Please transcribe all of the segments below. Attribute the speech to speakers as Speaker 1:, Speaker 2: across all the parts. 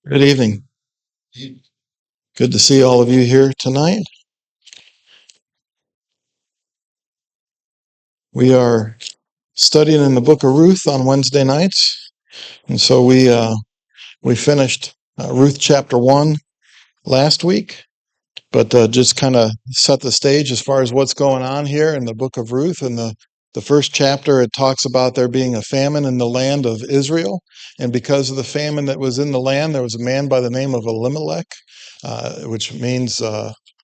Speaker 1: Good evening. Good to see all of you here tonight. We are studying in the book of Ruth on Wednesday nights, and so we finished Ruth chapter 1 last week, but just kind of set the stage as far as what's going on here in the book of Ruth. In the first chapter, it talks about there being a famine in the land of Israel, and because of the famine that was in the land, there was a man by the name of Elimelech, which means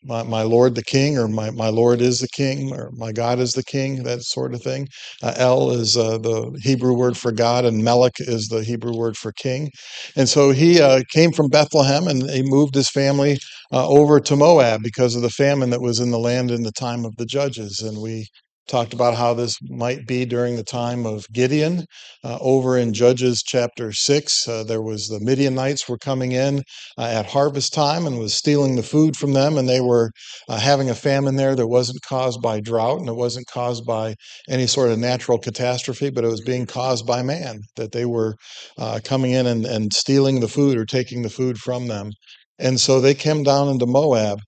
Speaker 1: my Lord the King, or my Lord is the King, or my God is the King, that sort of thing. El is the Hebrew word for God, and Melech is the Hebrew word for king. And so he came from Bethlehem, and he moved his family over to Moab because of the famine that was in the land in the time of the judges. And we talked about how this might be during the time of Gideon. Over in Judges chapter 6, there was the Midianites were coming in at harvest time and was stealing the food from them, and they were having a famine there that wasn't caused by drought, and it wasn't caused by any sort of natural catastrophe, but it was being caused by man, that they were coming in and stealing the food or taking the food from them. And so they came down into Moab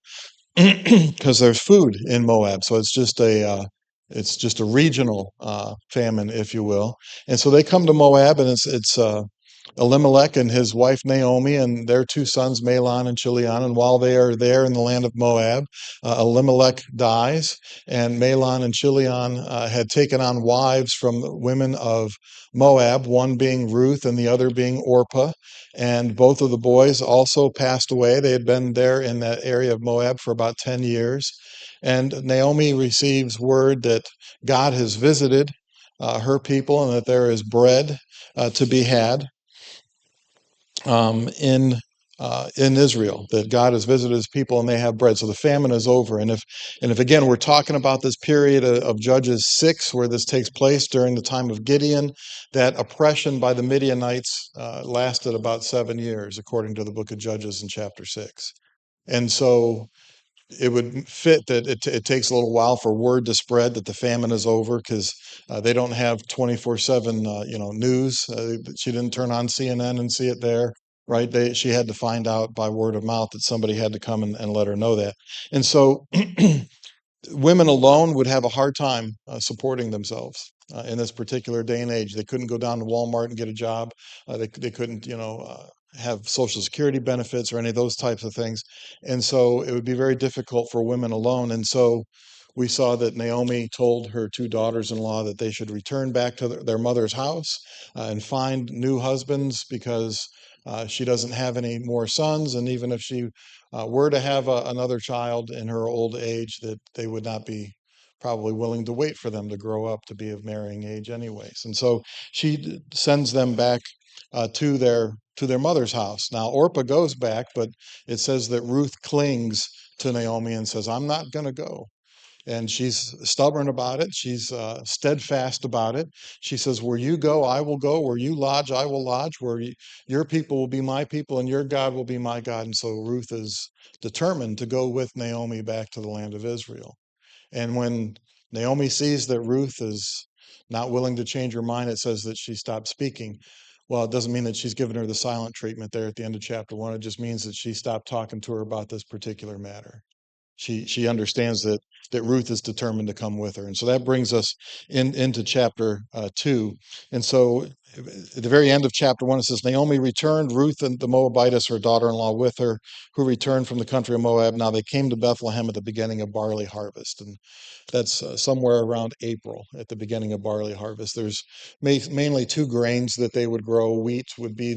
Speaker 1: because there's food in Moab. So it's just a regional famine, if you will. And so they come to Moab, and it's Elimelech and his wife Naomi and their two sons Mahlon and Chilion. And while they are there in the land of Moab, Elimelech dies, and Mahlon and Chilion had taken on wives from the women of Moab, one being Ruth and the other being Orpah. And both of the boys also passed away. They had been there in that area of Moab for about 10 years. And Naomi receives word that God has visited her people and that there is bread to be had in Israel, that God has visited His people and they have bread. So the famine is over. And if again we're talking about this period of Judges 6, where this takes place during the time of Gideon, that oppression by the Midianites lasted about 7 years, according to the book of Judges in chapter 6. And so it would fit that it takes a little while for word to spread that the famine is over, because they don't have 24/7 news. She didn't turn on CNN and see it there, right? She had to find out by word of mouth, that somebody had to come and let her know that. And so women alone would have a hard time supporting themselves in this particular day and age. They couldn't go down to Walmart and get a job. They couldn't, have Social Security benefits or any of those types of things. And so it would be very difficult for women alone. And so we saw that Naomi told her two daughters-in-law that they should return back to their mother's house and find new husbands, because she doesn't have any more sons. And even if she were to have another child in her old age, that they would not be probably willing to wait for them to grow up to be of marrying age anyways. And so she sends them back to their mother's house. Now Orpah goes back, but it says that Ruth clings to Naomi and says, "I'm not going to go." And she's stubborn about it. She's steadfast about it. She says, "Where you go, I will go. Where you lodge, I will lodge. Your people will be my people, and your God will be my God." And so Ruth is determined to go with Naomi back to the land of Israel. And when Naomi sees that Ruth is not willing to change her mind, it says that she stopped speaking. Well, it doesn't mean that she's given her the silent treatment there at the end of chapter 1. It just means that she stopped talking to her about this particular matter. She understands that Ruth is determined to come with her. And so that brings us into chapter 2. And so at the very end of chapter 1, it says, Naomi returned, Ruth and the Moabitess, her daughter-in-law, with her, who returned from the country of Moab. Now they came to Bethlehem at the beginning of barley harvest. And that's somewhere around April, at the beginning of barley harvest. There's mainly two grains that they would grow. Wheat would be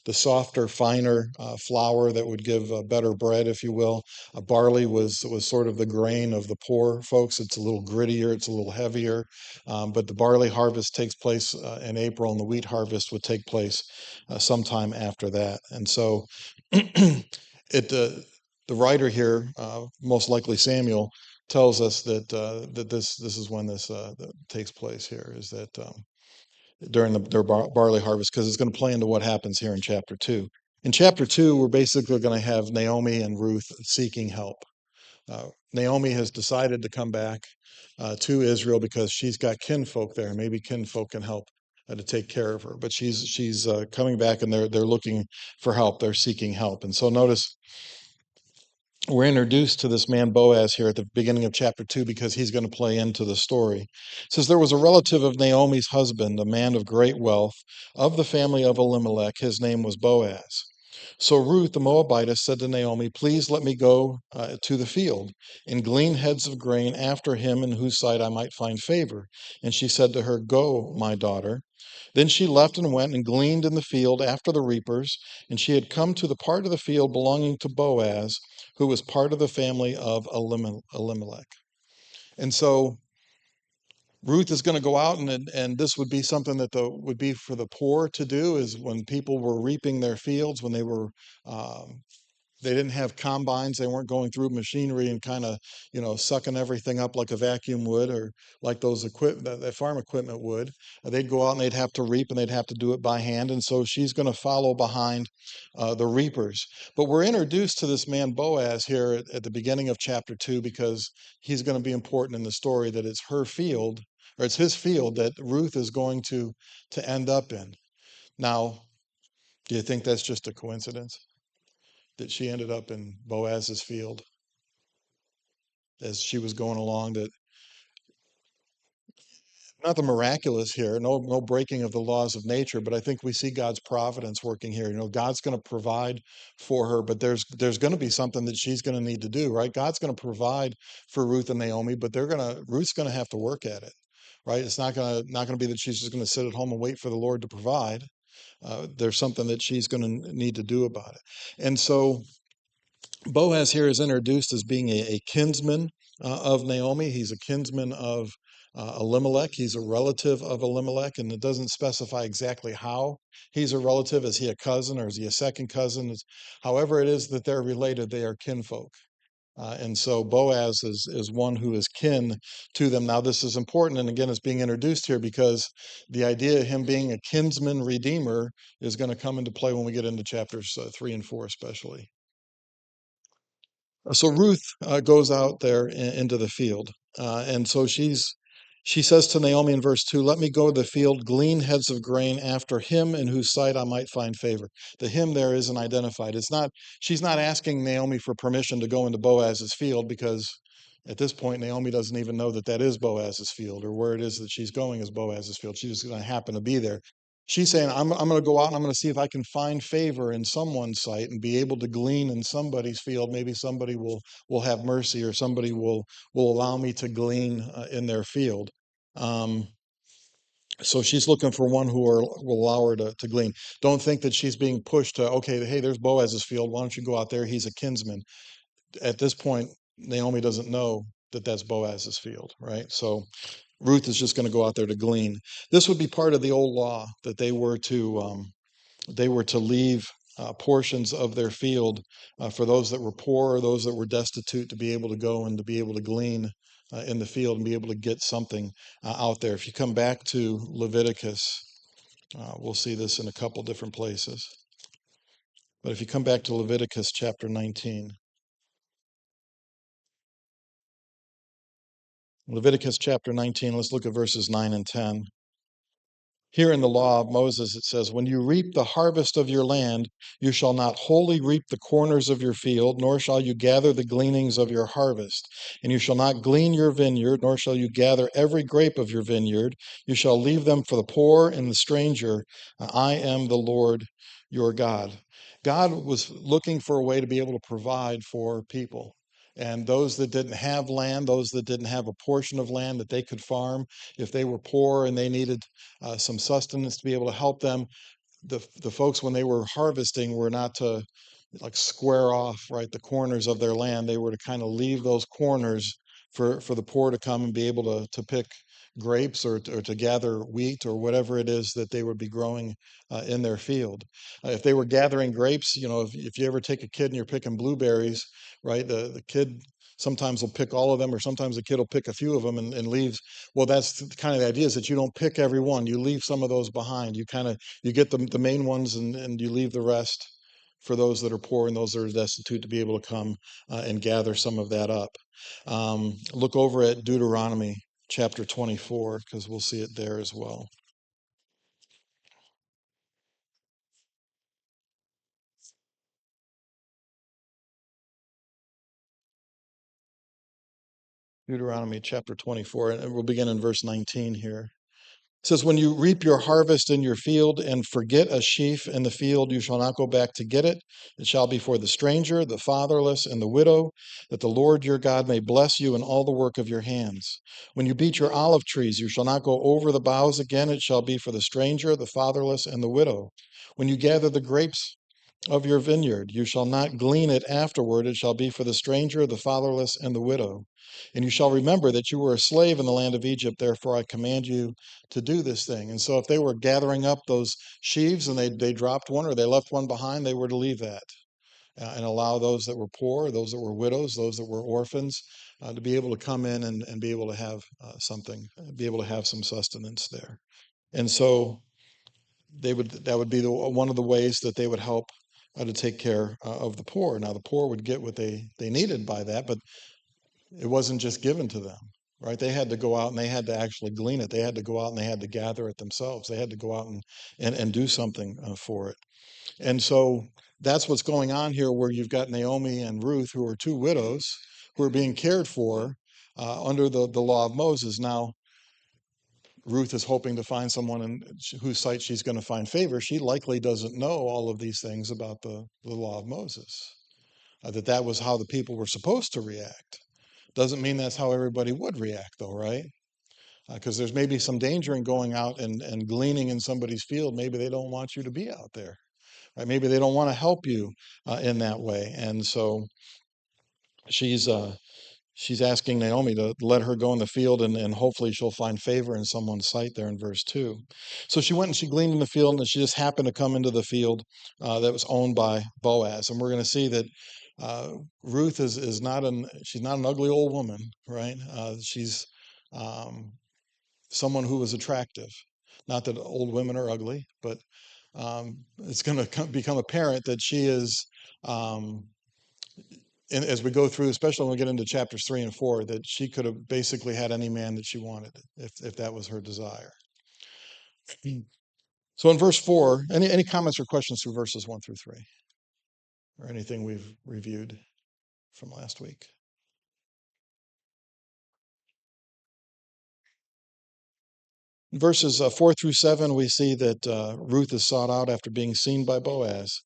Speaker 1: the softer, finer flour that would give better bread, if you will. Barley was sort of the grain of the poor folks. It's a little grittier, it's a little heavier. But the barley harvest takes place in April, and the wheat harvest would take place sometime after that. And so the writer here, most likely Samuel, tells us that this is when this that takes place here, is that during their barley harvest, because it's going to play into what happens here in chapter 2. In chapter 2, we're basically going to have Naomi and Ruth seeking help. Naomi has decided to come back to Israel because she's got kinfolk there. Maybe kinfolk can help to take care of her. But she's coming back, and they're looking for help. They're seeking help. And so notice we're introduced to this man Boaz here at the beginning of chapter 2 because he's going to play into the story. It says, there was a relative of Naomi's husband, a man of great wealth, of the family of Elimelech. His name was Boaz. So Ruth the Moabitess said to Naomi, please let me go to the field and glean heads of grain after him in whose sight I might find favor. And she said to her, go, my daughter. Then she left and went and gleaned in the field after the reapers, and she had come to the part of the field belonging to Boaz, who was part of the family of Elimelech. And so Ruth is going to go out, and this would be something that would be for the poor to do, is when people were reaping their fields, when um, they didn't have combines. They weren't going through machinery and kind of, sucking everything up like a vacuum would, or like those that farm equipment would. They'd go out and they'd have to reap, and they'd have to do it by hand. And so she's going to follow behind the reapers. But we're introduced to this man Boaz here at the beginning of chapter 2 because he's going to be important in the story, that it's her field, or it's his field that Ruth is going to end up in. Now, do you think that's just a coincidence that she ended up in Boaz's field as she was going along? That not the miraculous here, no breaking of the laws of nature, but I think we see God's providence working here. God's going to provide for her, but there's going to be something that she's going to need to do, right? God's going to provide for Ruth and Naomi, but Ruth's going to have to work at it, right? It's not going to be that she's just going to sit at home and wait for the Lord to provide. There's something that she's going to need to do about it. And so Boaz here is introduced as being a kinsman of Naomi. He's a kinsman of Elimelech. He's a relative of Elimelech, and it doesn't specify exactly how he's a relative. Is he a cousin, or is he a second cousin? However it is that they're related, they are kinfolk. And so Boaz is one who is kin to them. Now, this is important, and again, it's being introduced here because the idea of him being a kinsman redeemer is going to come into play when we get into chapters 3 and 4 especially. So Ruth goes out there into the field, and so she says to Naomi in verse 2, let me go to the field, glean heads of grain after him in whose sight I might find favor. The him there isn't identified. She's not asking Naomi for permission to go into Boaz's field, because at this point Naomi doesn't even know that that is Boaz's field, or where it is that she's going is Boaz's field. She's just going to happen to be there. She's saying, I'm going to go out and I'm going to see if I can find favor in someone's sight and be able to glean in somebody's field. Maybe somebody will have mercy, or somebody will allow me to glean in their field. Um, so she's looking for one will allow her to glean. Don't think that she's being pushed to, okay, hey, there's Boaz's field. Why don't you go out there? He's a kinsman. At this point, Naomi doesn't know that that's Boaz's field, right? So Ruth is just going to go out there to glean. This would be part of the old law, that they were to leave portions of their field for those that were poor, or those that were destitute, to be able to go and to be able to glean in the field and be able to get something out there. If you come back to Leviticus, we'll see this in a couple different places. But if you come back to Leviticus chapter 19, Leviticus chapter 19, let's look at verses 9 and 10. Here in the law of Moses, it says, when you reap the harvest of your land, you shall not wholly reap the corners of your field, nor shall you gather the gleanings of your harvest. And you shall not glean your vineyard, nor shall you gather every grape of your vineyard. You shall leave them for the poor and the stranger. I am the Lord your God. God was looking for a way to be able to provide for people. And those that didn't have land, those that didn't have a portion of land that they could farm, if they were poor and they needed some sustenance to be able to help them, the folks, when they were harvesting, were not to like square off, right, the corners of their land. They were to kind of leave those corners for the poor to come and be able to pick grapes, or to gather wheat, or whatever it is that they would be growing in their field. If they were gathering grapes, if you ever take a kid and you're picking blueberries, right, the kid sometimes will pick all of them, or sometimes the kid will pick a few of them and leaves. Well, that's kind of the idea, is that you don't pick every one. You leave some of those behind. You get the main ones, and you leave the rest for those that are poor and those that are destitute, to be able to come and gather some of that up. Look over at Deuteronomy chapter 24, because we'll see it there as well. Deuteronomy chapter 24, and we'll begin in verse 19 here. It says, when you reap your harvest in your field and forget a sheaf in the field, you shall not go back to get it. It shall be for the stranger, the fatherless, and the widow, that the Lord your God may bless you in all the work of your hands. When you beat your olive trees, you shall not go over the boughs again. It shall be for the stranger, the fatherless, and the widow. When you gather the grapes of your vineyard, you shall not glean it afterward. It shall be for the stranger, the fatherless, and the widow. And you shall remember that you were a slave in the land of Egypt. Therefore, I command you to do this thing. And so, if they were gathering up those sheaves and they dropped one or they left one behind, they were to leave that and allow those that were poor, those that were widows, those that were orphans, to be able to come in and be able to have something, be able to have some sustenance there. And so, that would be one of the ways that they would help to take care of the poor. Now, the poor would get what they needed by that, but it wasn't just given to them, right? They had to go out and they had to actually glean it. They had to go out and they had to gather it themselves. They had to go out and do something for it. And so that's what's going on here, where you've got Naomi and Ruth, who are two widows who are being cared for under the law of Moses. Now, Ruth is hoping to find someone in whose sight she's going to find favor. She likely doesn't know all of these things about the law of Moses, that was how the people were supposed to react. Doesn't mean that's how everybody would react, though, right? Because there's maybe some danger in going out and gleaning in somebody's field. Maybe they don't want you to be out there, right? Maybe they don't want to help you in that way. And so she's she's asking Naomi to let her go in the field, and hopefully she'll find favor in someone's sight there in verse 2. So she went and she gleaned in the field, and she just happened to come into the field that was owned by Boaz. And we're going to see that Ruth is not she's not an ugly old woman, right? She's someone who was attractive. Not that old women are ugly, but it's going to become apparent that she is and as we go through, especially when we get into chapters 3 and 4, that she could have basically had any man that she wanted, if that was her desire. So in verse 4, any comments or questions through verses 1 through 3, or anything we've reviewed from last week? In verses 4 through 7, we see that Ruth is sought out after being seen by Boaz.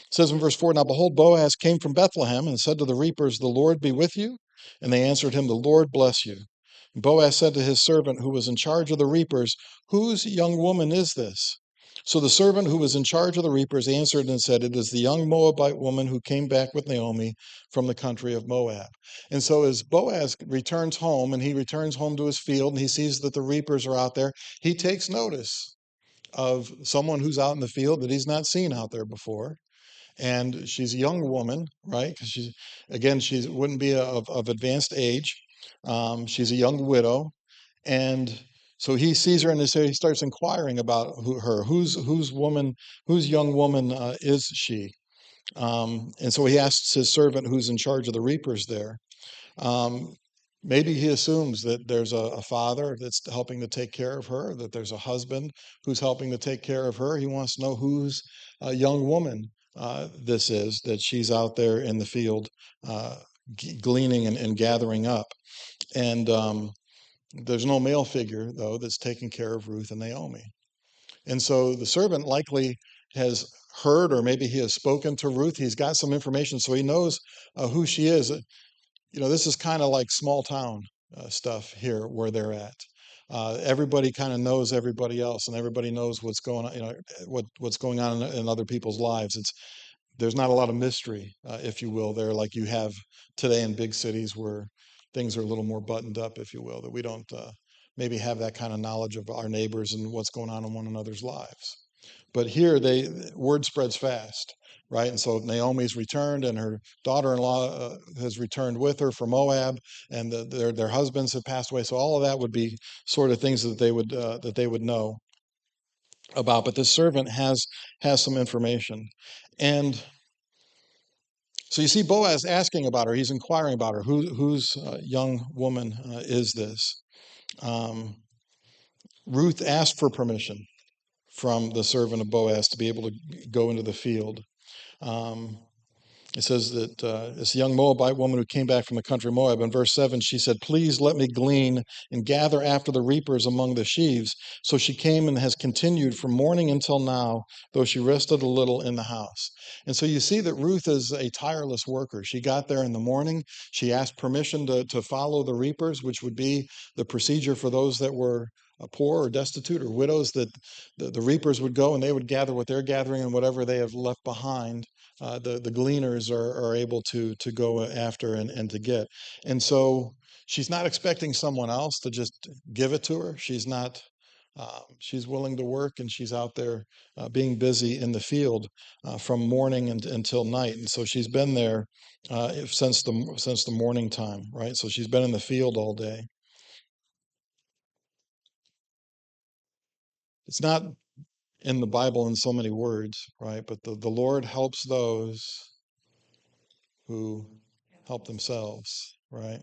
Speaker 1: It says in verse 4, now behold, Boaz came from Bethlehem and said to the reapers, the Lord be with you. And they answered him, the Lord bless you. And Boaz said to his servant who was in charge of the reapers, whose young woman is this? So the servant who was in charge of the reapers answered and said, it is the young Moabite woman who came back with Naomi from the country of Moab. And so as Boaz returns home, and he returns home to his field, and he sees that the reapers are out there, he takes notice of someone who's out in the field that he's not seen out there before. And she's a young woman, right? Because she wouldn't be of advanced age. She's a young widow, and so he sees her and he starts inquiring about whose young woman is she? And so he asks his servant who's in charge of the reapers there. Um, Maybe he assumes that there's a father that's helping to take care of her, that there's a husband who's helping to take care of her. He wants to know whose young woman this is, that she's out there in the field gleaning and gathering up. And there's no male figure, though, that's taking care of Ruth and Naomi. And so the servant likely has heard, or maybe he has spoken to Ruth. He's got some information, so he knows who she is. This is kind of like small town stuff here where they're at. Everybody kind of knows everybody else, and everybody knows what's going on. What's going on in other people's lives. There's not a lot of mystery, if you will, there like you have today in big cities where things are a little more buttoned up, if you will. That we don't maybe have that kind of knowledge of our neighbors and what's going on in one another's lives. But here, word spreads fast, right? And so Naomi's returned, and her daughter-in-law has returned with her from Moab, and their husbands have passed away. So all of that would be sort of things that they would know about. But this servant has some information, and so you see Boaz asking about her. He's inquiring about her. Whose young woman is this? Ruth asked for permission from the servant of Boaz to be able to go into the field. It says that this young Moabite woman who came back from the country of Moab, in verse 7, she said, "Please let me glean and gather after the reapers among the sheaves." So she came and has continued from morning until now, though she rested a little in the house. And so you see that Ruth is a tireless worker. She got there in the morning. She asked permission to follow the reapers, which would be the procedure for those that were poor or destitute or widows, that the reapers would go and they would gather what they're gathering and whatever they have left behind, the gleaners are able to go after and to get. And so she's not expecting someone else to just give it to her. She's not. She's willing to work, and she's out there being busy in the field from morning until night. And so she's been there since the morning time, right? So she's been in the field all day. It's not in the Bible in so many words, right? But the Lord helps those who help themselves, right?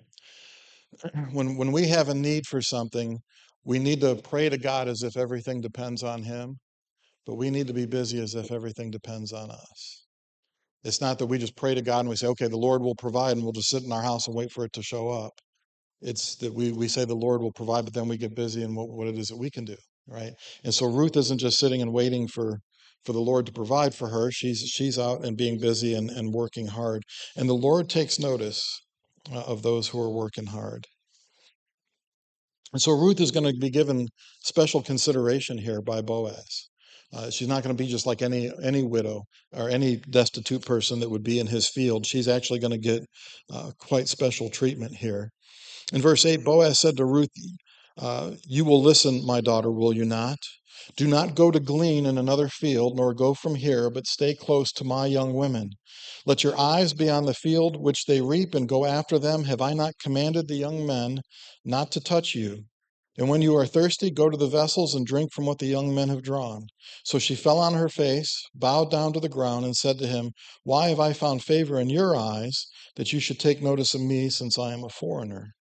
Speaker 1: When we have a need for something, we need to pray to God as if everything depends on Him, but we need to be busy as if everything depends on us. It's not that we just pray to God and we say, okay, the Lord will provide, and we'll just sit in our house and wait for it to show up. It's that we say the Lord will provide, but then we get busy in what it is that we can do, right? And so Ruth isn't just sitting and waiting for the Lord to provide for her. She's out and being busy and working hard. And the Lord takes notice of those who are working hard. And so Ruth is going to be given special consideration here by Boaz. She's not going to be just like any widow or any destitute person that would be in his field. She's actually going to get quite special treatment here. In verse 8, Boaz said to Ruth, "You will listen, my daughter, will you not? Do not go to glean in another field, nor go from here, but stay close to my young women. Let your eyes be on the field which they reap, and go after them. Have I not commanded the young men not to touch you? And when you are thirsty, go to the vessels and drink from what the young men have drawn." So she fell on her face, bowed down to the ground, and said to him, "Why have I found favor in your eyes, that you should take notice of me, since I am a foreigner?"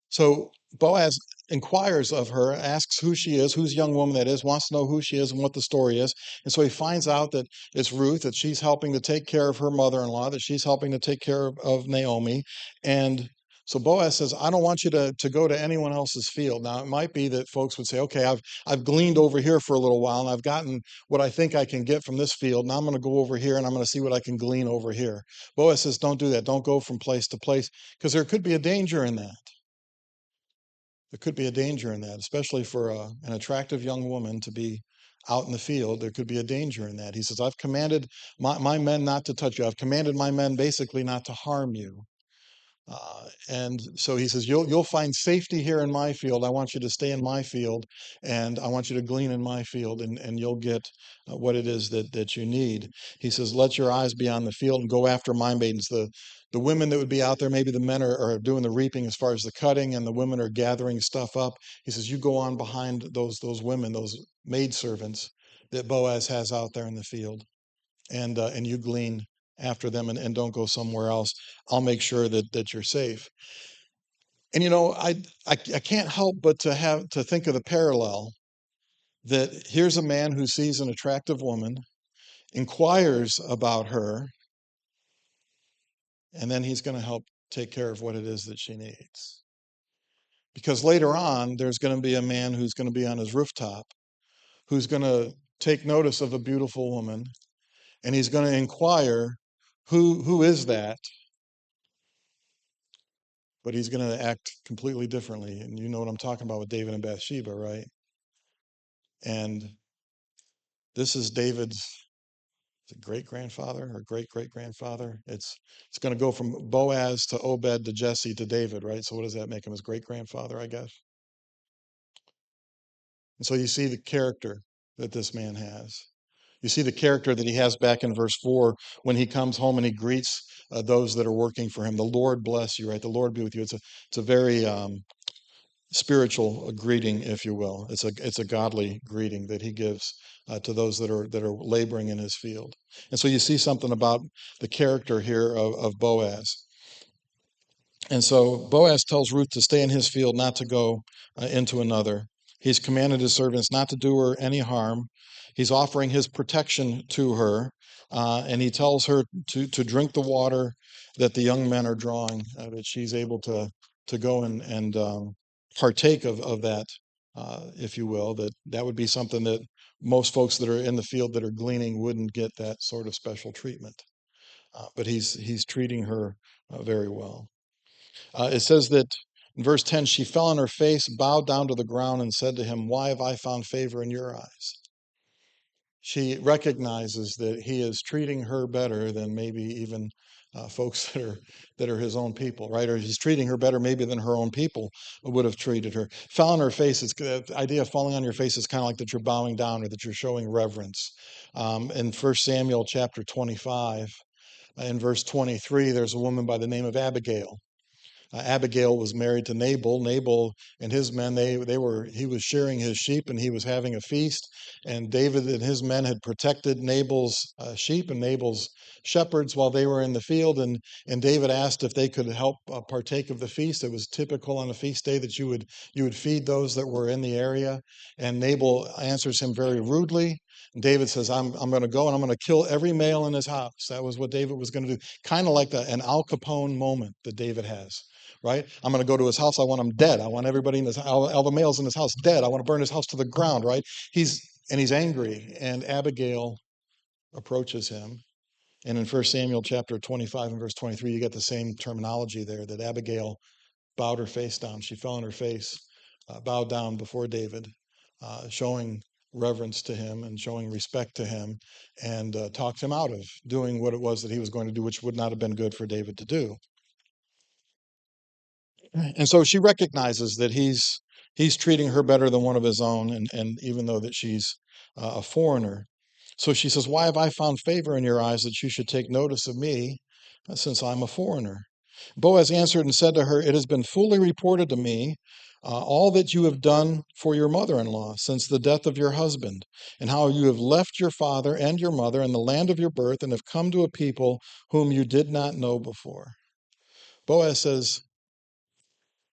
Speaker 1: So Boaz inquires of her, asks who she is, whose young woman that is, wants to know who she is and what the story is. And so he finds out that it's Ruth, that she's helping to take care of her mother-in-law, that she's helping to take care of Naomi. And so Boaz says, "I don't want you to go to anyone else's field." Now, it might be that folks would say, "Okay, I've gleaned over here for a little while, and I've gotten what I think I can get from this field. Now I'm going to go over here, and I'm going to see what I can glean over here." Boaz says, "Don't do that. Don't go from place to place, because there could be a danger in that." There could be a danger in that, especially for an attractive young woman to be out in the field. There could be a danger in that. He says, "I've commanded my men not to touch you. I've commanded my men basically not to harm you." And so he says, you'll find safety here in my field. I want you to stay in my field, and I want you to glean in my field, and you'll get what it is that you need. He says, "Let your eyes be on the field and go after my maidens." The women that would be out there, maybe the men are doing the reaping as far as the cutting, and the women are gathering stuff up. He says, "You go on behind those women, those maid servants that Boaz has out there in the field, and you glean after them, and don't go somewhere else. I'll make sure that you're safe." And I can't help but to think of the parallel, that here's a man who sees an attractive woman, inquires about her, and then he's going to help take care of what it is that she needs. Because later on, there's going to be a man who's going to be on his rooftop, who's going to take notice of a beautiful woman, and he's going to inquire, who is that? But he's going to act completely differently. And you know what I'm talking about with David and Bathsheba, right? And this is David's great grandfather or great great grandfather. It's going to go from Boaz to Obed to Jesse to David, right? So what does that make him? His great grandfather, I guess. And so you see the character that this man has. You see the character that he has back in verse 4 when he comes home and he greets those that are working for him. "The Lord bless you," right? "The Lord be with you." It's a very spiritual greeting, if you will. It's a godly greeting that he gives to those that are laboring in his field. And so you see something about the character here of Boaz. And so Boaz tells Ruth to stay in his field, not to go into another. He's commanded his servants not to do her any harm. He's offering his protection to her. and he tells her to drink the water that the young men are drawing, that she's able to go and partake of that, if you will. That would be something that most folks that are in the field that are gleaning wouldn't get that sort of special treatment. But he's treating her very well. It says that in verse 10, she fell on her face, bowed down to the ground, and said to him, "Why have I found favor in your eyes?" She recognizes that he is treating her better than maybe even folks that are his own people, right? Or he's treating her better maybe than her own people would have treated her. Fell on her face, the idea of falling on your face is kind of like that you're bowing down or that you're showing reverence. In 1 Samuel chapter 25, in verse 23, there's a woman by the name of Abigail. Abigail was married to Nabal. Nabal and his men, he was shearing his sheep and he was having a feast. And David and his men had protected Nabal's sheep and Nabal's shepherds while they were in the field. And David asked if they could help partake of the feast. It was typical on a feast day that you would feed those that were in the area. And Nabal answers him very rudely. And David says, I'm going to go and I'm going to kill every male in his house. That was what David was going to do. Kind of like an Al Capone moment that David has, right? I'm going to go to his house. I want him dead. I want everybody in his all the males in his house dead. I want to burn his house to the ground, right? He's angry, and Abigail approaches him. And in 1 Samuel chapter 25 and verse 23, you get the same terminology there, that Abigail bowed her face down. She fell on her face, bowed down before David, showing reverence to him and showing respect to him, and talked him out of doing what it was that he was going to do, which would not have been good for David to do. And so she recognizes that he's treating her better than one of his own, and even though that she's a foreigner. So she says, "Why have I found favor in your eyes that you should take notice of me, since I'm a foreigner?" Boaz answered and said to her, "It has been fully reported to me, all that you have done for your mother-in-law since the death of your husband, and how you have left your father and your mother and the land of your birth, and have come to a people whom you did not know before." Boaz says,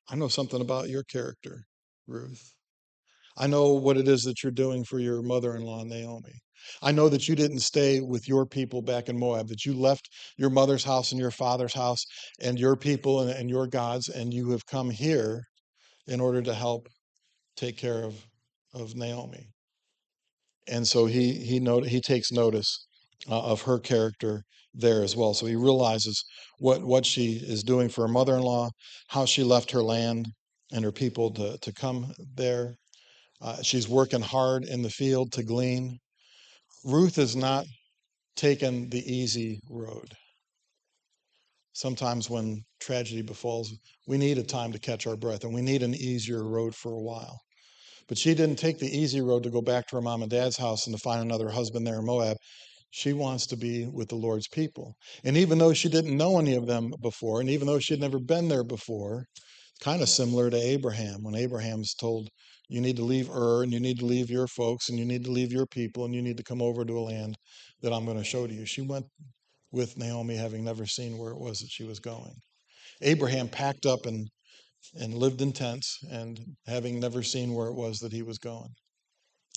Speaker 1: "I know something about your character, Ruth. I know what it is that you're doing for your mother-in-law, Naomi. I know that you didn't stay with your people back in Moab, that you left your mother's house and your father's house and your people and your gods, and you have come here in order to help take care of Naomi." And so he takes notice of her character there as well. So he realizes what she is doing for her mother-in-law, how she left her land and her people to come there. She's working hard in the field to glean. Ruth is not taking the easy road. Sometimes when tragedy befalls, we need a time to catch our breath and we need an easier road for a while. But she didn't take the easy road to go back to her mom and dad's house and to find another husband there in Moab. She wants to be with the Lord's people. And even though she didn't know any of them before, and even though she'd never been there before, kind of similar to Abraham, when Abraham's told, you need to leave Ur, and you need to leave your folks, and you need to leave your people, and you need to come over to a land that I'm going to show to you. She went with Naomi, having never seen where it was that she was going. Abraham packed up and lived in tents, and having never seen where it was that he was going.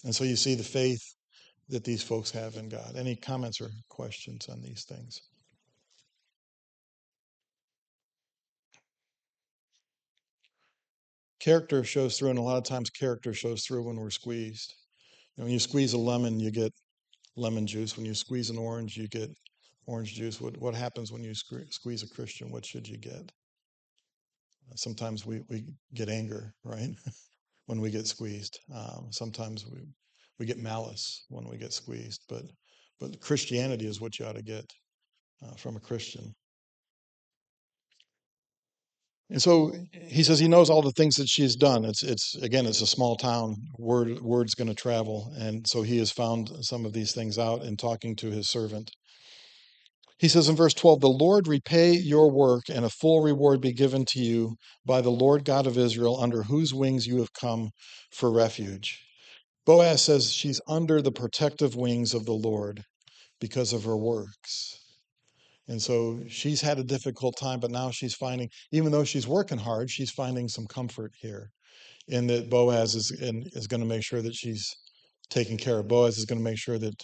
Speaker 1: And so you see the faith that these folks have in God. Any comments or questions on these things? Character shows through, and a lot of times character shows through when we're squeezed. When you squeeze a lemon, you get lemon juice. When you squeeze an orange, you get orange juice. What happens when you squeeze a Christian? What should you get? Sometimes we get anger, right? When we get squeezed. Sometimes we get malice when we get squeezed. But Christianity is what you ought to get from a Christian. And so he says he knows all the things that she's done. It's a small town. Word's going to travel, and so he has found some of these things out in talking to his servant. He says in verse 12, "The Lord repay your work, and a full reward be given to you by the Lord God of Israel, under whose wings you have come for refuge." Boaz says she's under the protective wings of the Lord because of her works. And so she's had a difficult time, but now she's finding, even though she's working hard, she's finding some comfort here in that Boaz is going to make sure that she's taking care of. Boaz is going to make sure that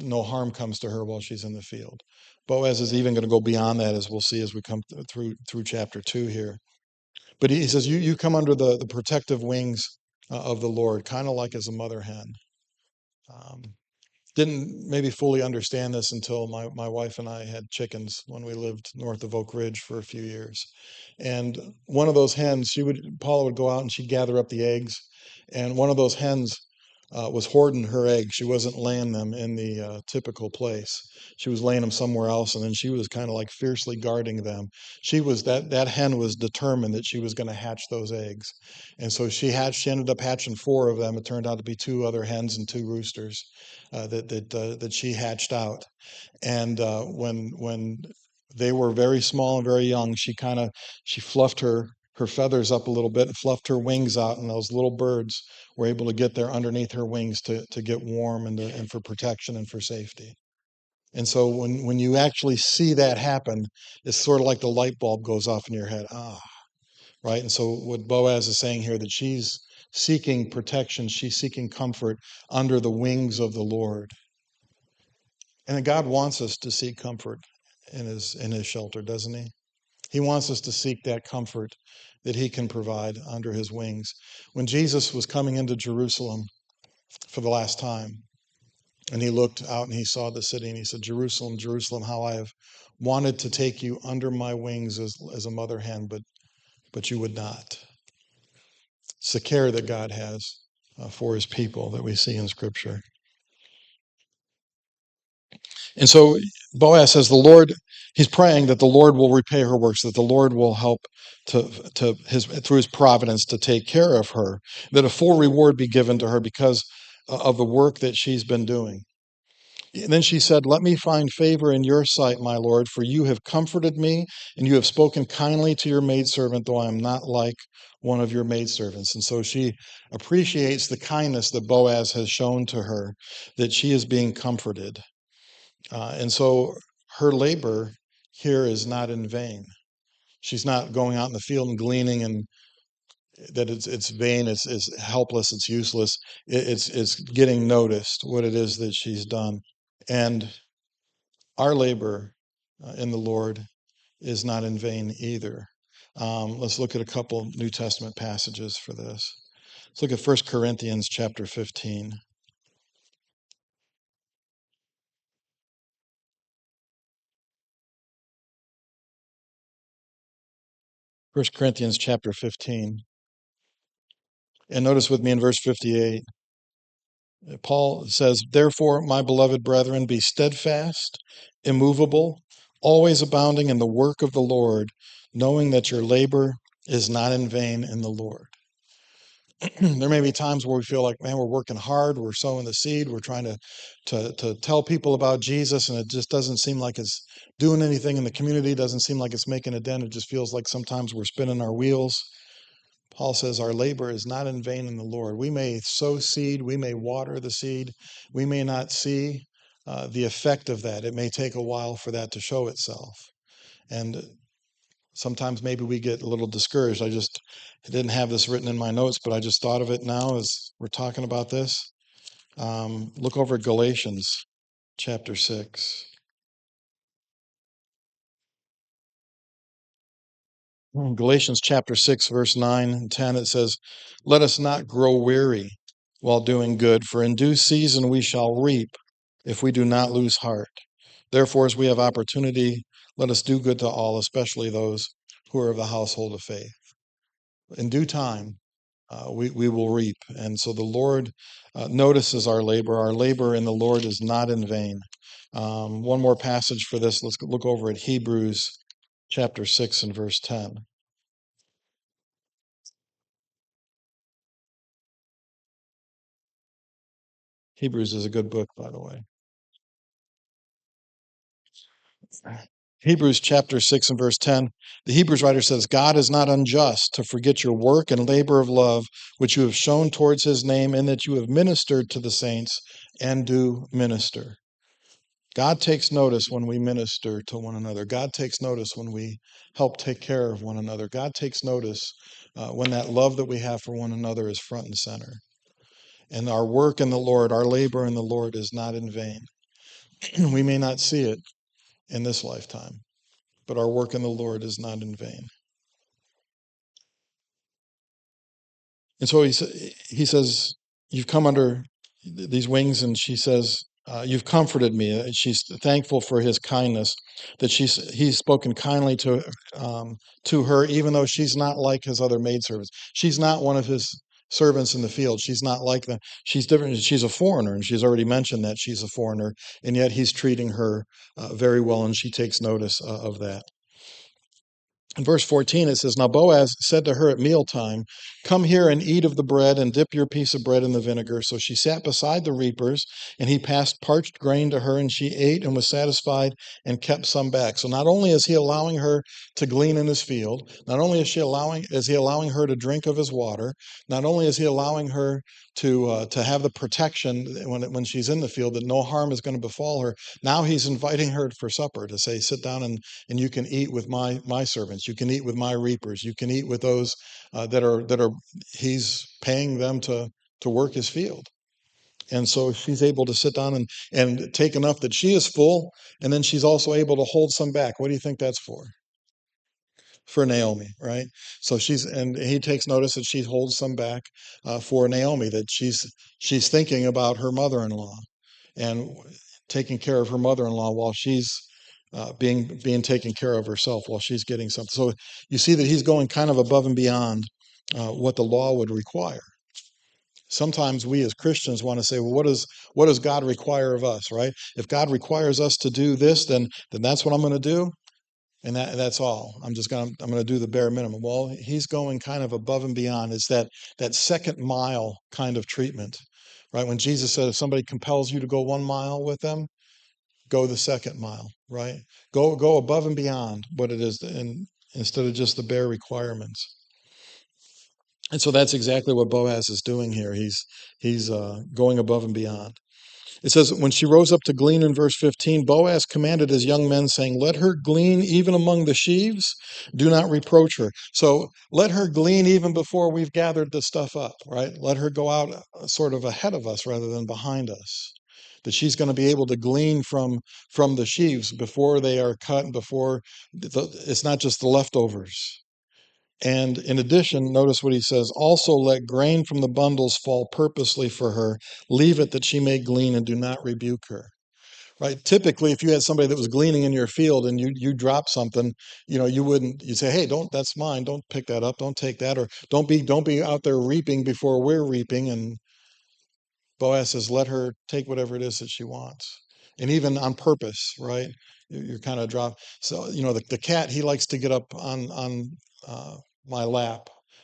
Speaker 1: no harm comes to her while she's in the field. Boaz is even going to go beyond that, as we'll see as we come through chapter 2 here. But he says, you come under the protective wings of the Lord, kind of like as a mother hen. Um, didn't maybe fully understand this until my wife and I had chickens when we lived north of Oak Ridge for a few years. And one of those hens, Paula would go out and she'd gather up the eggs. And one of those hens was hoarding her eggs. She wasn't laying them in the typical place. She was laying them somewhere else, and then she was kind of like fiercely guarding them. That hen was determined that she was going to hatch those eggs, and so she ended up hatching four of them. It turned out to be two other hens and two roosters that she hatched out. And when they were very small and very young, she fluffed her feathers up a little bit and fluffed her wings out, and those little birds were able to get there underneath her wings to get warm and for protection and for safety. And so when you actually see that happen, it's sort of like the light bulb goes off in your head. Right? And so what Boaz is saying here, that she's seeking protection, she's seeking comfort under the wings of the Lord. And God wants us to seek comfort in his shelter, doesn't he? He wants us to seek that comfort that he can provide under his wings. When Jesus was coming into Jerusalem for the last time, and he looked out and he saw the city, and he said, Jerusalem, Jerusalem, how I have wanted to take you under my wings as a mother hen, but you would not. It's the care that God has for his people that we see in Scripture. And so Boaz says he's praying that the Lord will repay her works, that the Lord will help through his providence to take care of her, that a full reward be given to her because of the work that she's been doing. And then she said, let me find favor in your sight, my Lord, for you have comforted me and you have spoken kindly to your maidservant, though I am not like one of your maidservants. And so she appreciates the kindness that Boaz has shown to her, that she is being comforted. And so her labor here is not in vain. She's not going out in the field and gleaning, and that it's vain, it's helpless, it's useless. It's getting noticed what it is that she's done. And our labor in the Lord is not in vain either. Let's look at a couple New Testament passages for this. Let's look at 1 Corinthians chapter 15. 1 Corinthians chapter 15. And notice with me in verse 58, Paul says, therefore, my beloved brethren, be steadfast, immovable, always abounding in the work of the Lord, knowing that your labor is not in vain in the Lord. There may be times where we feel like, man, we're working hard, we're sowing the seed, we're trying to tell people about Jesus, and it just doesn't seem like it's doing anything in the community, doesn't seem like it's making a dent. It just feels like sometimes we're spinning our wheels. Paul says our labor is not in vain in the Lord. We may sow seed, we may water the seed, we may not see the effect of that. It may take a while for that to show itself. And sometimes maybe we get a little discouraged. I didn't have this written in my notes, but I just thought of it now as we're talking about this. Look over at Galatians chapter 6. Galatians chapter 6, verse 9 and 10, it says, let us not grow weary while doing good, for in due season we shall reap if we do not lose heart. Therefore, as we have opportunity, let us do good to all, especially those who are of the household of faith. In due time, we will reap. And so the Lord notices our labor. Our labor in the Lord is not in vain. One more passage for this. Let's look over at Hebrews chapter 6 and verse 10. Hebrews is a good book, by the way. Hebrews chapter 6 and verse 10, the Hebrews writer says, God is not unjust to forget your work and labor of love, which you have shown towards his name, and that you have ministered to the saints and do minister. God takes notice when we minister to one another. God takes notice when we help take care of one another. God takes notice when that love that we have for one another is front and center. And our work in the Lord, our labor in the Lord is not in vain. We may not see it in this lifetime, but our work in the Lord is not in vain. And so he says, you've come under these wings, and she says, you've comforted me. She's thankful for his kindness, that he's spoken kindly to her, even though she's not like his other maidservants. She's not one of his servants in the field. She's not like them. She's different. She's a foreigner, and she's already mentioned that she's a foreigner, and yet he's treating her very well, and she takes notice of that. In verse 14, it says, Now Boaz said to her at mealtime, Come here and eat of the bread and dip your piece of bread in the vinegar. So she sat beside the reapers, and he passed parched grain to her, and she ate and was satisfied and kept some back. So not only is he allowing her to glean in his field, not only is he allowing her to drink of his water, not only is he allowing her to have the protection when she's in the field that no harm is going to befall her. Now he's inviting her for supper, to say, sit down and you can eat with my servants. You can eat with my reapers. You can eat with those that are he's paying them to work his field. And so she's able to sit down and take enough that she is full, and then she's also able to hold some back. What do you think that's for? For Naomi, right? So and he takes notice that she holds some back for Naomi, that she's thinking about her mother-in-law and taking care of her mother-in-law while she's being taken care of herself, while she's getting something. So you see that he's going kind of above and beyond what the law would require. Sometimes we as Christians want to say, well, what does God require of us, right? If God requires us to do this, then that's what I'm going to do. And that's all. I'm going to do the bare minimum. Well, he's going kind of above and beyond. It's that second mile kind of treatment, right? When Jesus said, if somebody compels you to go 1 mile with them, go the second mile, right? Go above and beyond what it is, and instead of just the bare requirements. And so that's exactly what Boaz is doing here. He's going above and beyond. It says, when she rose up to glean in verse 15, Boaz commanded his young men, saying, Let her glean even among the sheaves. Do not reproach her. So let her glean even before we've gathered the stuff up, right? Let her go out sort of ahead of us rather than behind us. That she's going to be able to glean from the sheaves before they are cut, and before it's not just the leftovers. And in addition, notice what he says, also let grain from the bundles fall purposely for her. Leave it that she may glean, and do not rebuke her. Right? Typically, if you had somebody that was gleaning in your field and you drop something, you'd say, hey, that's mine. Don't pick that up. Don't take that. Or don't be out there reaping before we're reaping. And Boaz says, let her take whatever it is that she wants. And even on purpose, right? You're kind of drop. So, the cat, he likes to get up on my lap,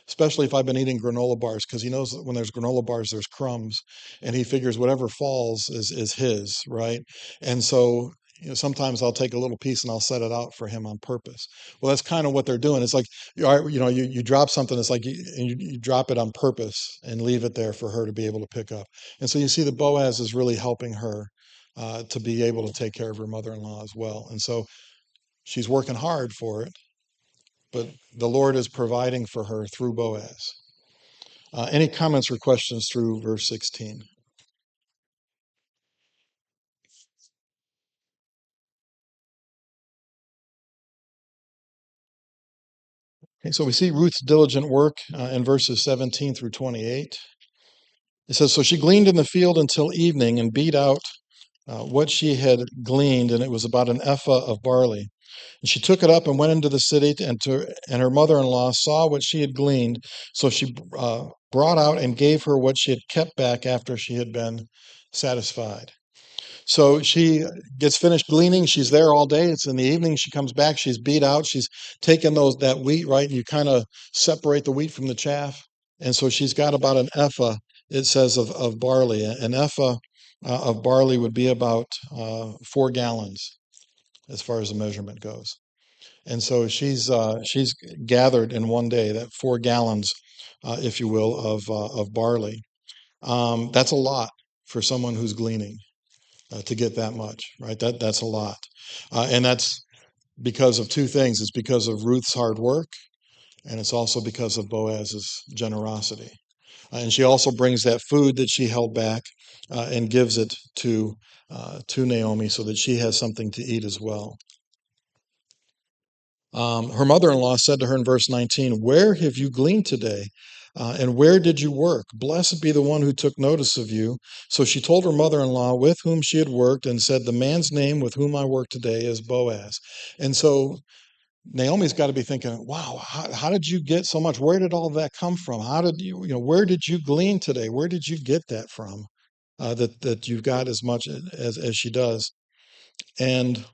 Speaker 1: especially if I've been eating granola bars, because he knows that when there's granola bars, there's crumbs, and he figures whatever falls is his, right? And so, sometimes I'll take a little piece and I'll set it out for him on purpose. Well, that's kind of what they're doing. It's like, you drop something, it's like you drop it on purpose and leave it there for her to be able to pick up. And so you see that Boaz is really helping her to be able to take care of her mother-in-law as well. And so she's working hard for it, but the Lord is providing for her through Boaz. Any comments or questions through verse 16? Okay, so we see Ruth's diligent work in verses 17 through 28. It says, So she gleaned in the field until evening and beat out what she had gleaned, and it was about an ephah of barley. And she took it up and went into the city, and her mother-in-law saw what she had gleaned. So she brought out and gave her what she had kept back after she had been satisfied. So she gets finished gleaning. She's there all day. It's in the evening. She comes back. She's beat out. She's taken that wheat, right? You kind of separate the wheat from the chaff. And so she's got about an ephah, it says, of barley. An ephah of barley would be about 4 gallons as far as the measurement goes. And so she's gathered in one day that 4 gallons, if you will, of barley. That's a lot for someone who's gleaning. To get that much, right? That's a lot. And that's because of 2 things. It's because of Ruth's hard work, and it's also because of Boaz's generosity. And she also brings that food that she held back and gives it to Naomi so that she has something to eat as well. Her mother-in-law said to her in verse 19, "Where have you gleaned today? And where did you work? Blessed be the one who took notice of you." So she told her mother-in-law with whom she had worked and said, "The man's name with whom I work today is Boaz." And so Naomi's got to be thinking, wow, how did you get so much? Where did all of that come from? How did where did you glean today? Where did you get that from? That you've got as much as she does. And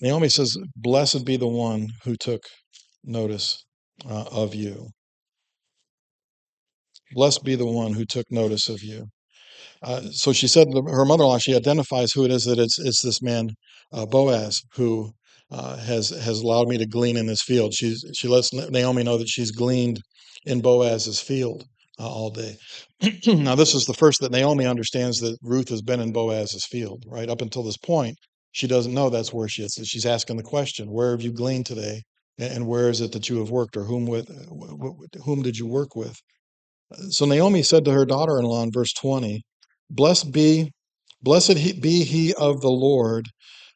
Speaker 1: Naomi says, "Blessed be the one who took notice of you. Blessed be the one who took notice of you." So she said to her mother-in-law, she identifies who it is, that it's this man Boaz who has allowed me to glean in this field. She lets Naomi know that she's gleaned in Boaz's field all day. Now this is the first that Naomi understands that Ruth has been in Boaz's field. Right up until this point, she doesn't know that's where she is. She's asking the question, "Where have you gleaned today? And where is it that you have worked, or whom did you work with?" So Naomi said to her daughter-in-law in verse 20, Blessed be he of the Lord,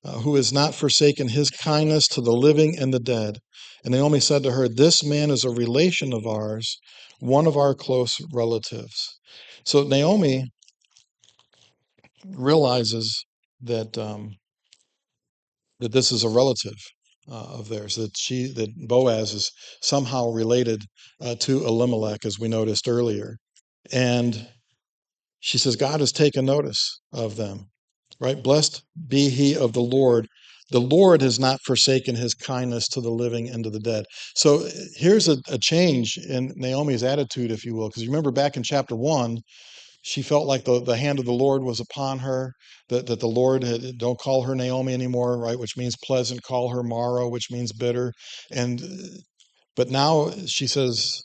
Speaker 1: who has not forsaken his kindness to the living and the dead." And Naomi said to her, "This man is a relation of ours, one of our close relatives." So Naomi realizes that that this is a relative of theirs, that Boaz is somehow related to Elimelech, as we noticed earlier. And she says, God has taken notice of them, right? Blessed be he of the Lord. The Lord has not forsaken his kindness to the living and to the dead. So here's a change in Naomi's attitude, if you will, because you remember back in chapter 1, she felt like the hand of the Lord was upon her, that the Lord don't call her Naomi anymore, right? Which means pleasant, call her Mara, which means bitter. And but now she says,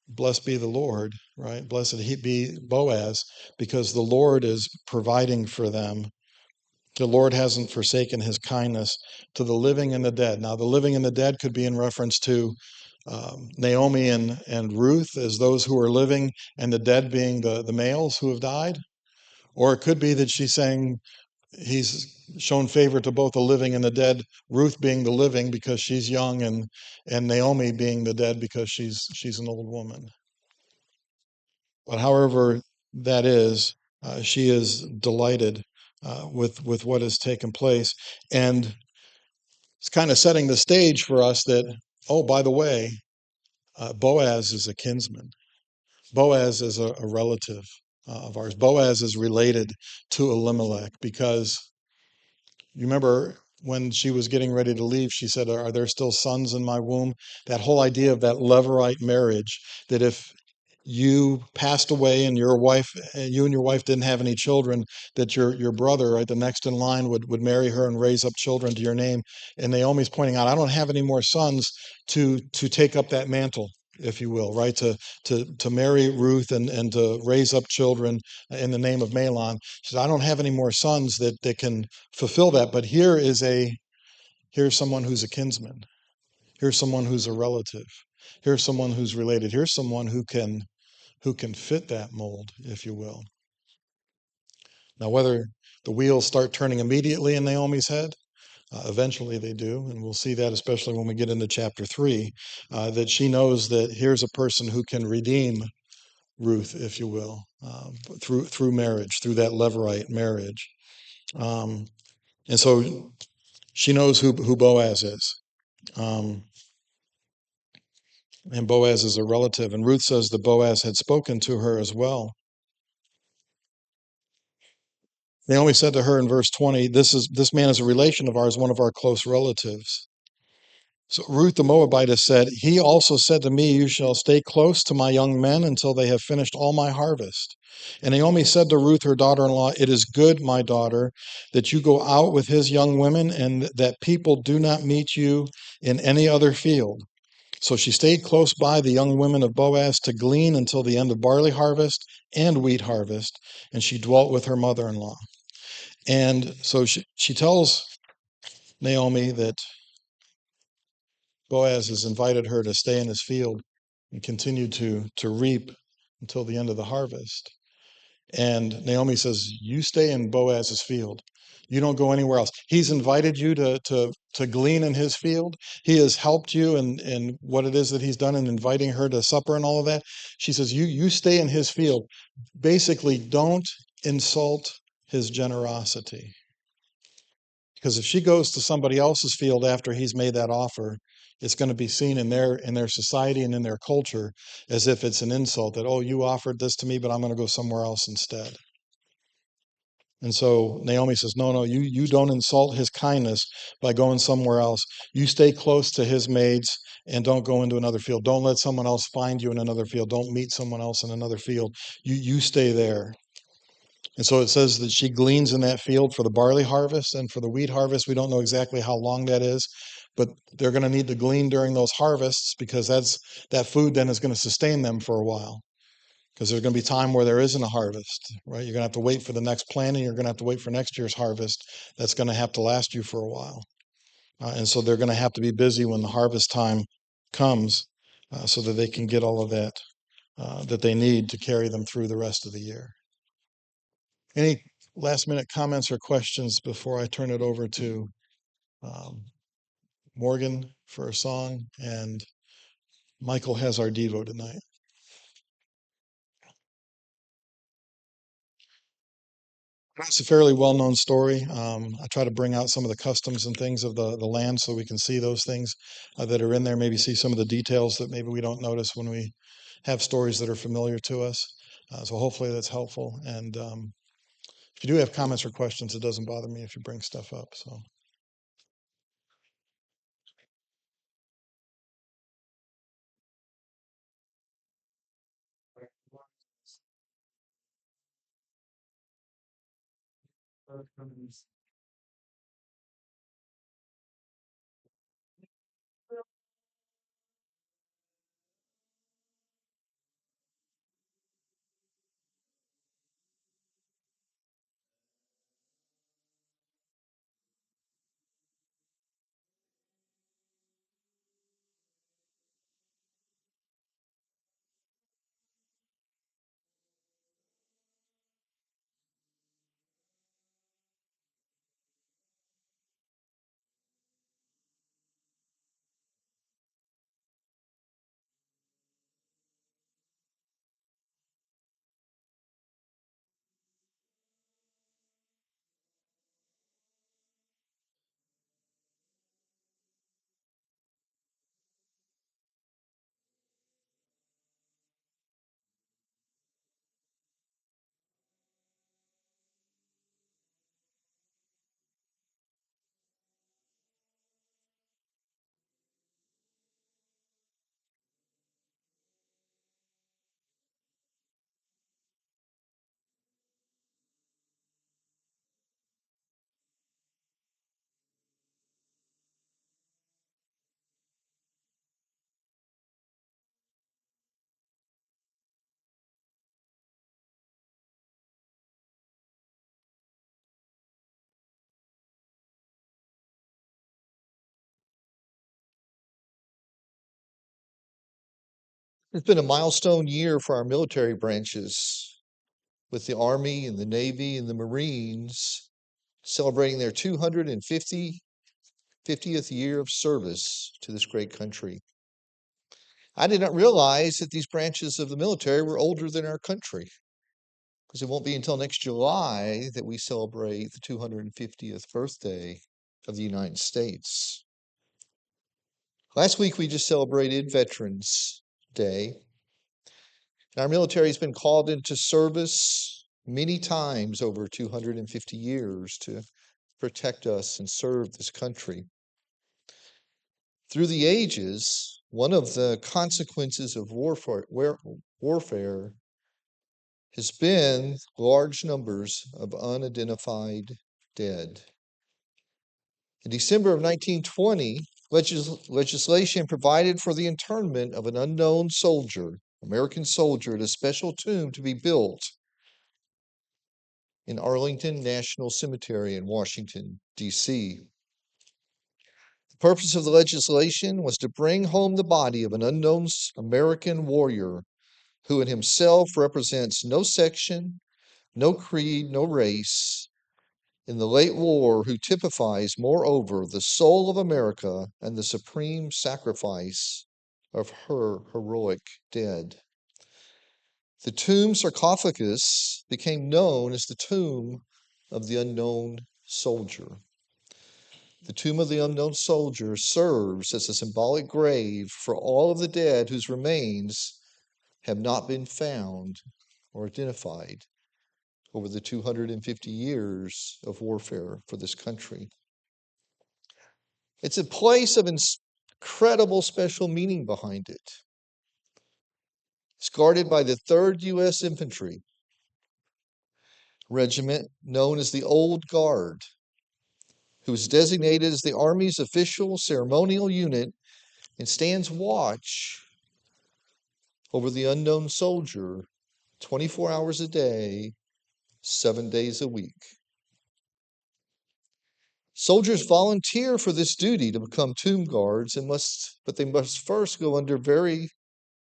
Speaker 1: "Blessed be the Lord," right? Blessed he be Boaz, because the Lord is providing for them. The Lord hasn't forsaken his kindness to the living and the dead. Now, the living and the dead could be in reference to Naomi and Ruth as those who are living, and the dead being the males who have died. Or it could be that she's saying he's shown favor to both the living and the dead, Ruth being the living because she's young, and Naomi being the dead because she's an old woman. But however that is, she is delighted with what has taken place, and it's kind of setting the stage for us that, oh, by the way, Boaz is a kinsman. Boaz is a relative of ours. Boaz is related to Elimelech because you remember when she was getting ready to leave, she said, "Are there still sons in my womb?" That whole idea of that Levirate marriage, that if you passed away and you and your wife didn't have any children, that your brother, right, the next in line, would marry her and raise up children to your name. And Naomi's pointing out, I don't have any more sons to take up that mantle, if you will, right? To marry Ruth and to raise up children in the name of Mahlon. She said, I don't have any more sons that can fulfill that. But here's someone who's a kinsman. Here's someone who's a relative. Here's someone who's related. Here's someone who can fit that mold, if you will. Now, whether the wheels start turning immediately in Naomi's head, eventually they do, and we'll see that especially when we get into chapter 3, that she knows that here's a person who can redeem Ruth, if you will, through marriage, through that Levirate marriage. Um, and so she knows who Boaz is. Um, and Boaz is a relative. And Ruth says that Boaz had spoken to her as well. Naomi said to her in verse 20, this man is a relation of ours, one of our close relatives. So Ruth the Moabitess said, He also said to me, You shall stay close to my young men until they have finished all my harvest. And Naomi said to Ruth, her daughter-in-law, It is good, my daughter, that you go out with his young women, and that people do not meet you in any other field. So she stayed close by the young women of Boaz to glean until the end of barley harvest and wheat harvest, and she dwelt with her mother-in-law. And so she tells Naomi that Boaz has invited her to stay in his field and continue to reap until the end of the harvest. And Naomi says, "You stay in Boaz's field. You don't go anywhere else. He's invited you to glean in his field. He has helped you in what it is that he's done in inviting her to supper and all of that." She says, "You stay in his field. Basically, don't insult his generosity." Because if she goes to somebody else's field after he's made that offer, it's going to be seen in their society and in their culture as if it's an insult that, "Oh, you offered this to me, but I'm going to go somewhere else instead." And so Naomi says, "No, no, you don't insult his kindness by going somewhere else. You stay close to his maids and don't go into another field. Don't let someone else find you in another field. Don't meet someone else in another field. You stay there." And so it says that she gleans in that field for the barley harvest and for the wheat harvest. We don't know exactly how long that is, but they're going to need to glean during those harvests because that food then is going to sustain them for a while. Because there's going to be time where there isn't a harvest, right? You're going to have to wait for the next planting. You're going to have to wait for next year's harvest. That's going to have to last you for a while. And so they're going to have to be busy when the harvest time comes so that they can get all of that that they need to carry them through the rest of the year. Any last minute comments or questions before I turn it over to um, Morgan for a song? And Michael has our Devo tonight. It's a fairly well-known story. I try to bring out some of the customs and things of the land so we can see those things that are in there, maybe see some of the details that maybe we don't notice when we have stories that are familiar to us. So hopefully that's helpful. And if you do have comments or questions, it doesn't bother me if you bring stuff up. So.
Speaker 2: It's been a milestone year for our military branches, with the Army and the Navy and the Marines celebrating their 250th year of service to this great country. I did not realize that these branches of the military were older than our country, because it won't be until next July that we celebrate the 250th birthday of the United States. Last week, we just celebrated Veterans Day. Our military has been called into service many times over 250 years to protect us and serve this country. Through the ages, one of the consequences of warfare has been large numbers of unidentified dead. In December of 1920, legislation provided for the internment of an unknown soldier, American soldier, at a special tomb to be built in Arlington National Cemetery in Washington, D.C. The purpose of the legislation was to bring home the body of an unknown American warrior who in himself represents no section, no creed, no race, in the late war, who typifies, moreover, the soul of America and the supreme sacrifice of her heroic dead. The tomb sarcophagus became known as the tomb of the unknown soldier. The tomb of the unknown soldier serves as a symbolic grave for all of the dead whose remains have not been found or identified over the 250 years of warfare for this country. It's a place of incredible special meaning behind it. It's guarded by the 3rd U.S. Infantry Regiment, known as the Old Guard, who is designated as the Army's official ceremonial unit and stands watch over the unknown soldier 24 hours a day, 7 days a week. Soldiers volunteer for this duty to become tomb guards but they must first go under very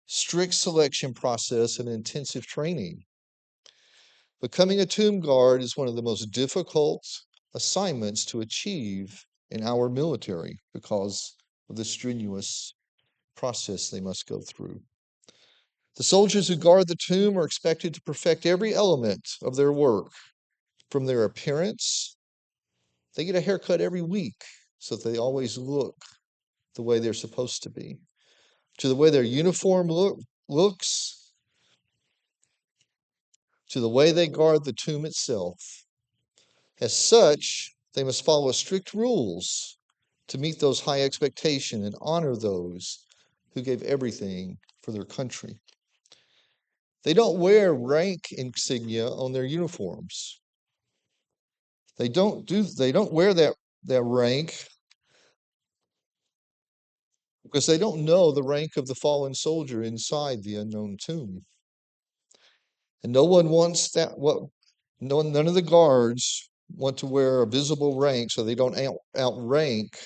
Speaker 2: strict selection process and intensive training. Becoming a tomb guard is one of the most difficult assignments to achieve in our military because of the strenuous process they must go through. The soldiers who guard the tomb are expected to perfect every element of their work, from their appearance. They get a haircut every week so that they always look the way they're supposed to be, to the way their uniform looks, to the way they guard the tomb itself. As such, they must follow strict rules to meet those high expectations and honor those who gave everything for their country. They don't wear rank insignia on their uniforms. They don't wear that rank because they don't know the rank of the fallen soldier inside the unknown tomb. And no one wants none of the guards want to wear a visible rank so they don't outrank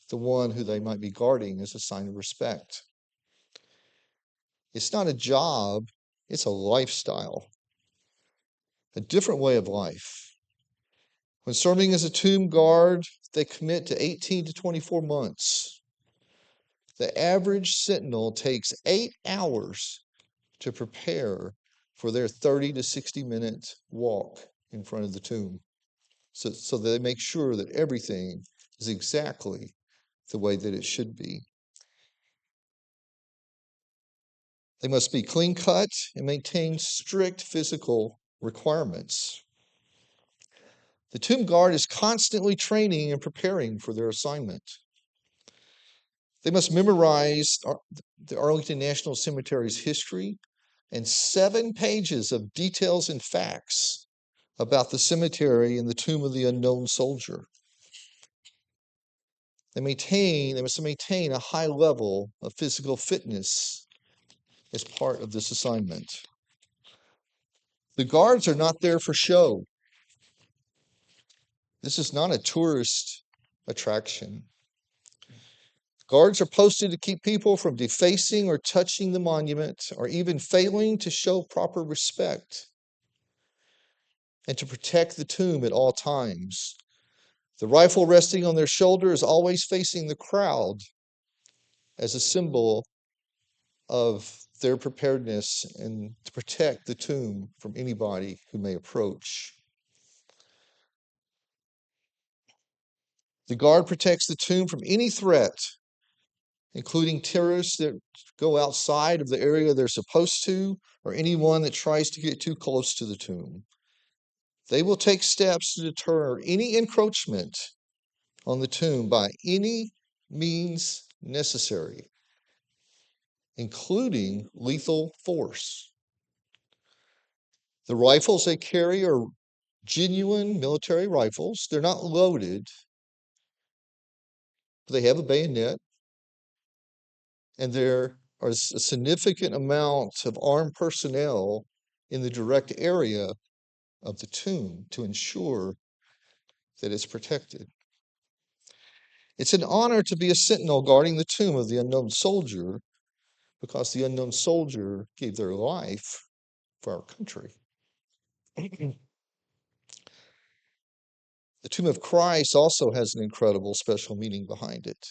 Speaker 2: the one who they might be guarding as a sign of respect. It's not a job, it's a lifestyle, a different way of life. When serving as a tomb guard, they commit to 18 to 24 months. The average sentinel takes 8 hours to prepare for their 30 to 60-minute walk in front of the tomb. So they make sure that everything is exactly the way that it should be. They must be clean cut and maintain strict physical requirements. The tomb guard is constantly training and preparing for their assignment. They must memorize the Arlington National Cemetery's history and 7 pages of details and facts about the cemetery and the tomb of the unknown soldier. They must maintain a high level of physical fitness as part of this assignment. The guards are not there for show. This is not a tourist attraction. Guards are posted to keep people from defacing or touching the monument or even failing to show proper respect, and to protect the tomb at all times. The rifle resting on their shoulder is always facing the crowd as a symbol of their preparedness and to protect the tomb from anybody who may approach. The guard protects the tomb from any threat, including terrorists that go outside of the area they're supposed to, or anyone that tries to get too close to the tomb. They will take steps to deter any encroachment on the tomb by any means necessary, including lethal force. The rifles they carry are genuine military rifles. They're not loaded, but they have a bayonet, and there are a significant amount of armed personnel in the direct area of the tomb to ensure that it's protected. It's an honor to be a sentinel guarding the tomb of the unknown soldier because the unknown soldier gave their life for our country. The tomb of Christ also has an incredible special meaning behind it.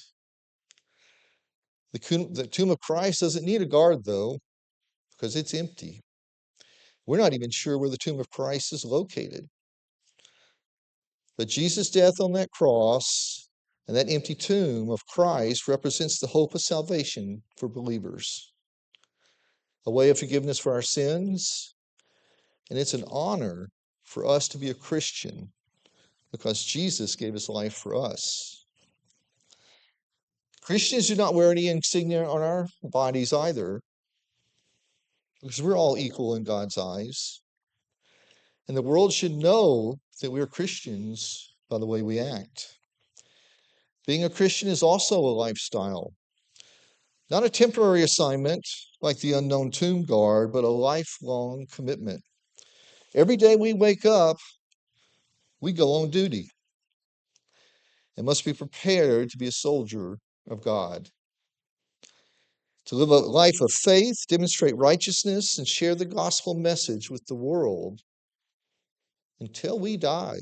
Speaker 2: The tomb of Christ doesn't need a guard, though, because it's empty. We're not even sure where the tomb of Christ is located. But Jesus' death on that cross and that empty tomb of Christ represents the hope of salvation for believers, a way of forgiveness for our sins, and it's an honor for us to be a Christian because Jesus gave his life for us. Christians do not wear any insignia on our bodies either, because we're all equal in God's eyes. And the world should know that we're Christians by the way we act. Being a Christian is also a lifestyle, not a temporary assignment like the unknown tomb guard, but a lifelong commitment. Every day we wake up, we go on duty and must be prepared to be a soldier of God. To live a life of faith, demonstrate righteousness, and share the gospel message with the world until we die.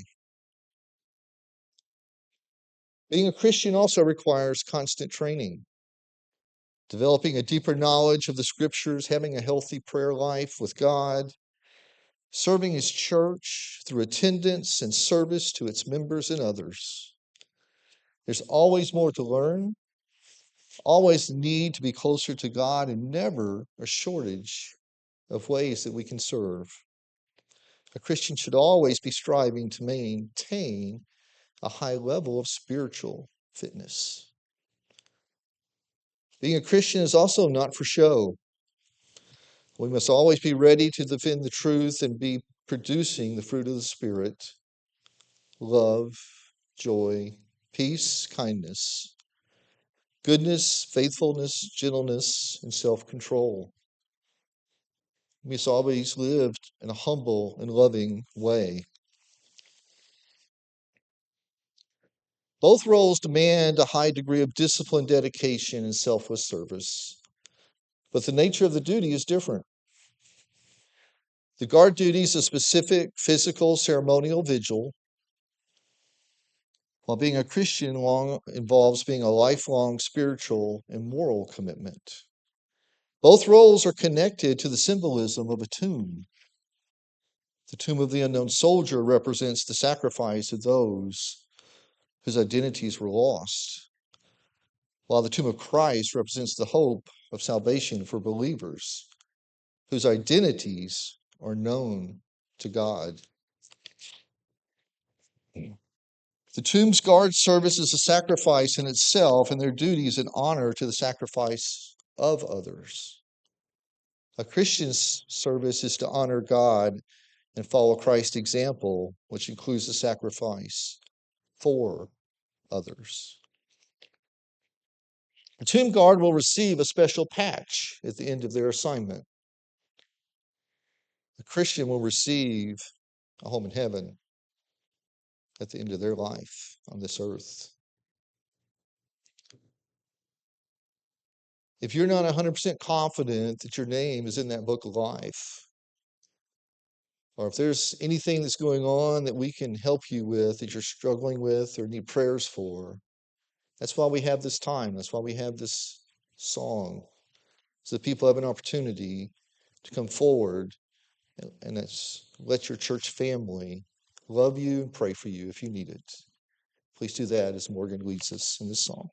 Speaker 2: Being a Christian also requires constant training, developing a deeper knowledge of the scriptures, having a healthy prayer life with God, serving his church through attendance and service to its members and others. There's always more to learn, always the need to be closer to God, and never a shortage of ways that we can serve. A Christian should always be striving to maintain a high level of spiritual fitness. Being a Christian is also not for show. We must always be ready to defend the truth and be producing the fruit of the Spirit: love, joy, peace, kindness, goodness, faithfulness, gentleness, and self-control. We must always live in a humble and loving way. Both roles demand a high degree of discipline, dedication, and selfless service, but the nature of the duty is different. The guard duty is a specific physical ceremonial vigil, while being a Christian involves being a lifelong spiritual and moral commitment. Both roles are connected to the symbolism of a tomb. The tomb of the unknown soldier represents the sacrifice of those whose identities were lost, while the tomb of Christ represents the hope of salvation for believers whose identities are known to God. The tomb's guard service is a sacrifice in itself, and their duty is an honor to the sacrifice of others. A Christian's service is to honor God and follow Christ's example, which includes the sacrifice for others. The tomb guard will receive a special patch at the end of their assignment. The Christian will receive a home in heaven at the end of their life on this earth. If you're not 100% confident that your name is in that book of life, or if there's anything that's going on that we can help you with, that you're struggling with or need prayers for, that's why we have this time. That's why we have this song, so that people have an opportunity to come forward and let your church family love you and pray for you if you need it. Please do that as Morgan leads us in this song.